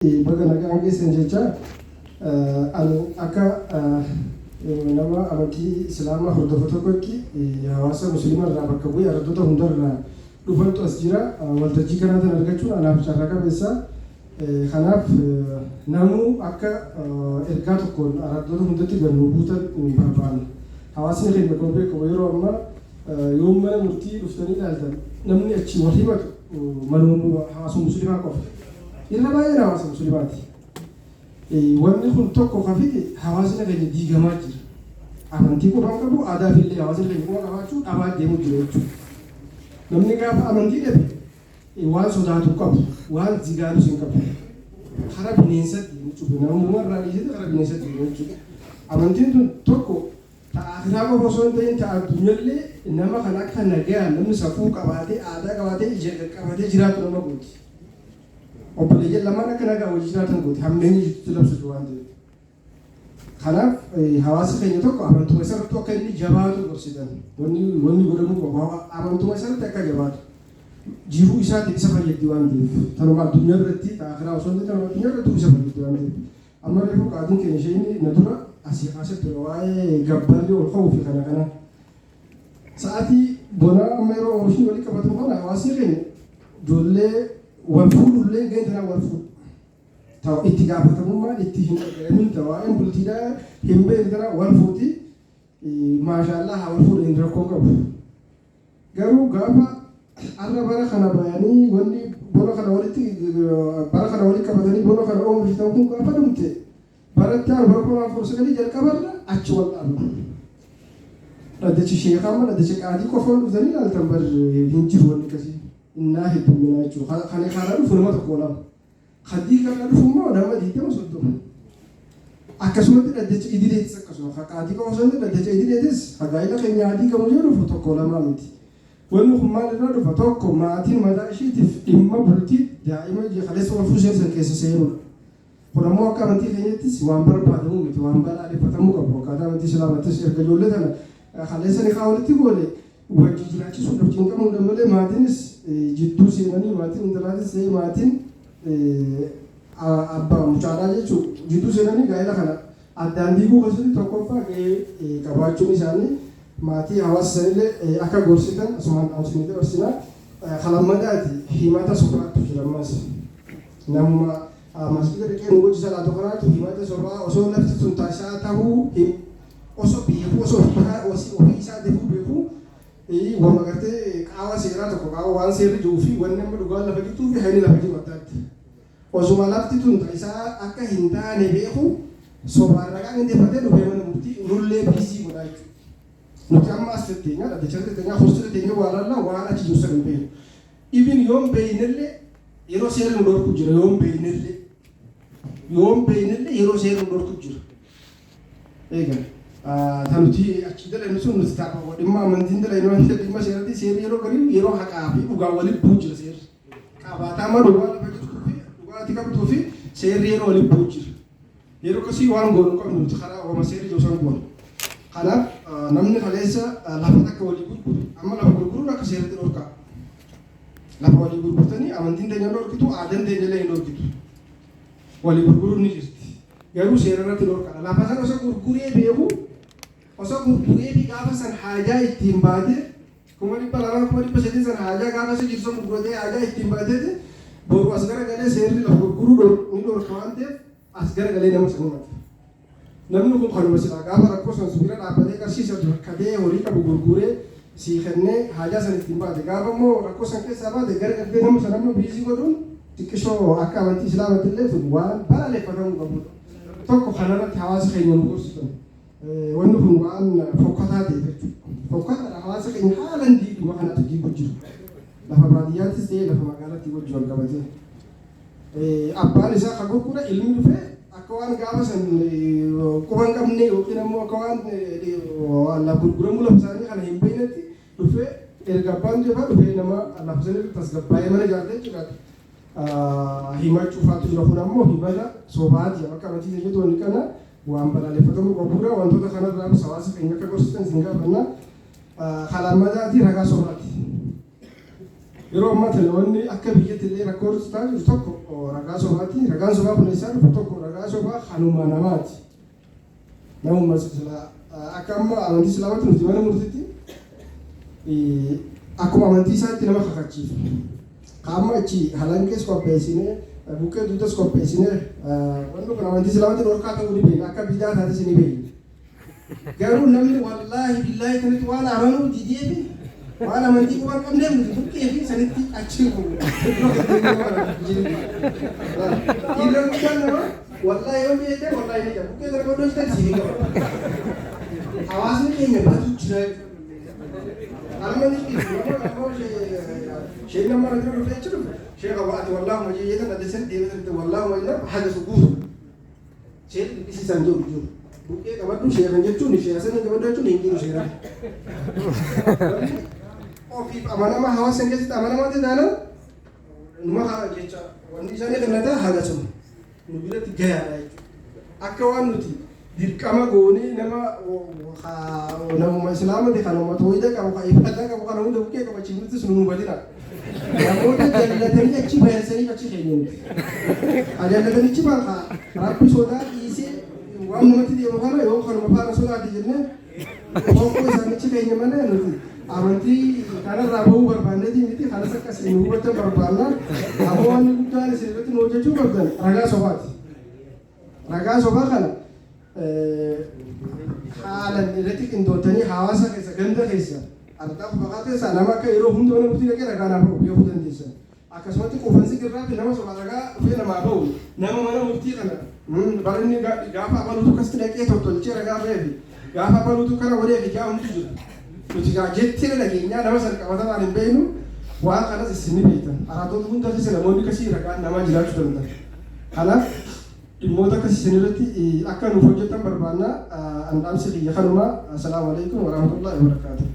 Baga nagaan geessan jecha ani akka nama amantii islaamaa hordofu tokkotti hawaasa musliimaa irraa bakka bu'ee araddoota hundarraa dhufantu as jira. Waltajjii kanaatiin argachuun anaaf carraa qabeessa. Kanaaf namuu akka ergaa tokkoon araddoota hundatti gannu buutan ni barbaanna. Hawaasni keenya kun beekamu yeroo ammaa yoo mana murtii dhuftanii ilaaltan namni achi wal himatu manuma hawaasa musliimaa qofa. Irra baay'ee hawaasa musliimaati. Wanni kun tokko kafii hawaasni keenya diigamaa jira. Amantii qofaan qabu aadaa fi illee hawaasni keenya qofa qabaachuu dhabaa deemuu jira jechuudha. Namni gaafa amantii dhabe waan sodaatu qabu, waan zigaalus hin qabu. Karaa bineensatti jechuudha. Namummaa irraa dhiisee karaa bineensatti jechuudha. Amantiin tun tokko ta'aa qofa osoo hin ta'in ta'a addunyaallee nama kan akka nagaa namni safuu qabaatee aadaa qabaatee ija qabatee jiraatu nama gooti. Obboleeyyan lamaan akka nagaa wajjin jiraatan gooti hammeenyi jirutti labsatu waan ta'eef. Kanaaf hawaasa keenya tokko amantuma isarratti akka inni jabaatu gorsitan. Wanni godhamuu qabu amantuma isarratti akka jabaatu. Jiruu isaatiif isa fayyaddi waan ta'eef. Tanuma addunyaa irratti ta'aa osoo hin ta'in addunyaa irratti isa fayyaddi waan ta'eef. Amma reefu qaadiin keenya isheen na dura asii kaasatti waa'ee gabbarri ol ka'uu fi kana. Sa'aatii bonaa amma yeroo oomishni walii qabatu kana hawaasni keenya ijoollee wal fuudhullee geenyaan wal fuudhu. Ta'u itti gaafatamummaan itti hin dhaga'amin ta'u bultiidhaa hin beekne wal fuuti maashaallah haa wal fuudhan rakkoo qabu. Garuu gaafa arra bara kana bayanii wanni bona kana walitti bara kana walitti qabatanii bona kana oomishtan kun gaafa dhumte baratti bara kuma forsagalii jalqabarra achi wal dhaabu. Dhaddachi sheekaa dhaddachi qaadii qofaan dhufanii ilaaltan bar hin jiru wanni akkasii. Innaa hedduminaa jechuudha. Kan karaa dhufu nama tokko lama. Haddii kana dhufu immoo nama 20-30. Akkasumatti dhaddacha idileetis akkasuma. Qaadii qofa osoo hin ta'in dhaddacha idileetis hagaayila keenya adii qabu yoo dhufu tokko lama miti. Wanni kun maal irraa dhufa tokko maatiin mataa isheetiif dhimma bultii daa'ima kaleessa wal fuusheessan keessa seenudha. Kun ammoo akka amantii keenyattis waan barbaadamu miti waan balaaleffatamuu qabu. Akkaataa amantii islaamattis erga ijoollee tana kaleessa ni walitti goone wajji jiraachisuudhaaf cinqamuu danda'e maatiinis jidduu seenanii maatiin intalaatis ta'ee maatiin abbaa mucaalaa jechuun jidduu seenanii gaa'ela kana addaan diiguu keessatti tokkoffaa gahee qabaachuun isaanii maatii hawaasa sanillee akka gorsitan asumaan dhaamsinii dabarsinaa kalammadaati himata sobaatu jirammas namuma masjida dhiqee nu gochisa laatu kanaatu himata sobaa osoo lafti sun taasisaa ta'uu osoo beekuu osoo ofii isaa defuu beekuu wama gartee qaawa seeraa tokko qaawa waan seerri jiruu fi wanni amma dhugaan lafa jirtuu fi hayni lafa jiru addaatti. Osuma lafti tun isaa akka hin taane beeku sobaan ragaa qindeeffatee dhufee mana murtii nullee biisii godhaa jechuudha. Nuti amma as tetteenyaa dhaddacha tetteenyaa horsii tetteenyaa waan lallaa waan achi jiru sana hin beeknu. Ibin yoon beeynellee yeroo seerri nu dhorku jira yoon beeynellee yeroo seerri nu dhorku jira. Eegan. Tanuti achi dalan sun nuti taphoo dhimma amantiin dalan waan ta'eef dhimma seeratti seerri yeroo gariin yeroo haqaa fi dhugaa walitti bu'u jira seerri. Qabaataa amma dhugaa lafa jirtuu fi dhugaatti qabduu fi seerri yeroo walitti bu'u jira. Yeroo akkasii waan goonu qabnu nuti karaa ooma seerri joosan goonu. Kanaaf namni kaleessa lafa akka walii gurguru amma lafa gurguruun akka seeratti dhorkaa. Lafa walii gurgurtanii amantiin teenya dhorkitu aadaan teenya illee hin dhorkitu. Walii gurguruun ni jirti. Garuu seerarratti dhorkaa. Lafa sana osoo gurguree beeku osoo gurguree fi gaafa san haajaa ittiin baatee kuma 200 kuma 300 san haajaa gaafa san jirtu gurguratee haajaa ittiin baatee boru as garagalee seerri lafa gurguruu ni dhorka waan ta'eef as garagalee nama san himata. Namni kun kanuma silaa gaafa rakkoo san bira dhaabbatee qarshiisa kadee horii qabu gurguree sii kennee haajaa san ittiin baate gaafa immoo rakkoo san keessaa baate garagalee nama san amma biizii godhuun xiqqishoo akka amantii islaamatti illee tun waan balaaleffatamuu qabudha. Tokko kanarratti hawaasa keenya nu gorsitan. Wanni kun waan fokkataa ta'e jechuudha. Fokkataadha hawaasa keenya haalaan diiguma kanatti diiguu jiru. Lafa baadiyyaattis ta'ee lafa magaalaatti wajjin wal qabatee. Abbaan isaa kan gurgura ilmi dhufee akka waan gaafa san quba hin qabne yookiin ammoo akka waan gurguramuu lafa isaanii kana hin beeknetti dhufee erga abbaan jefaa dhufee nama lafa sanirratti tasgabbaa'ee mana ijaarree jiraata. Himachuufaatu jira kun ammoo himata sobaati akka amantii jennutu wanni kana waan balaaleffatamuu qabuudha wantoota kanarraa hawaasa keenya akka gorsitan isin gaafannaa kalammadaati ragaa sobaati. yeroo ammaa tana wanni akka biyyatti illee rakkoo ta'a jiru tokko ragaa sobaati. Ragaan sobaa kun eessaa dhufu tokko ragaa sobaa kanuma namaati. Namummaa akka amma amantii islaamaatti nuti mana murtiitti akkuma amantii isaatti nama kakachiisu. Qaama achi halangees qopheessinee buqqee duudas qopheessinee wanni kun amantii islaamaatti dhorkaa ta'uu ni beekna akka biyyaa taates ni beekna. Garuu namni wallaahi billaahi kanatti waan amanuu didee fi waan amantii waan qabneef nuti buqqee fi sanitti achi dhiirra guddaan nama wallaahi yoo beekte wallaahi ni jira buqqee sana godhoo jiran siif qaba. Hawaasni keenya baatu jira. Almani شيء لما نقول في أشرف شيء قوات والله ما جيدا ندسن ديوث والله ما يلا حاجة سقوط شيء بس سنجوب جو بوكي كمان شيء من جتوني شيء أصلا كمان جتوني إنجيل شيء أو في أمانة ما هوا سنجت أمانة ما تدانا ما ها جيتشا ونديشاني كنا ده حاجة سم نقول تجاه أكوان نتي dirqama goonee nama islaama de kanuma tooyida qabu kan ibada qabu kan hunda bukkee qabachiifnutti sun nu badina. Namoota jaallatanii achi baasanii achi keenyuun. Jaallatanii achi baaqa rabbi sodaa dhiisee waan namatti deemu kana yoo kanuma faana sodaate jennee bokkoo isaan achi keenya malee nuti amantii kanarraa bahuu barbaanneeti miti kanas akkasii nu hubatan barbaanna. Ammoo wanni guddaan isin irratti nu hojjechuu qabdan ragaa sobaati. Ragaa sobaa kana haalan irratti qindootanii hawaasa keessa ganda keessa argaaf baqatee isaa nama akka yeroo hundi mana murtii dhaqee ragaa naaf bahu beekuu dandeessan. Akkasumatti quufansi irraa nama soba ragaa dhufee namaa bahu nama mana murtii kana barinni gaafa abaluutu akkasitti dhaqee tottolchee ragaa baheefi gaafa abaluutu kana godhee fi hundi jira. Nuti jettee dhageenyaa nama sana qabatamaan hin beeknu waan kanas isin ni beektan. Araatoota hundaafis namoonni akkasii ragaa namaa jiraachuu danda'an. Kanaaf dhimmoota akkasii sanirratti akka nuuf hojjetan barbaanna an dhaamsi xiyya kanuma. Assalaamu alaikum warahmatullahi wabarakatuh.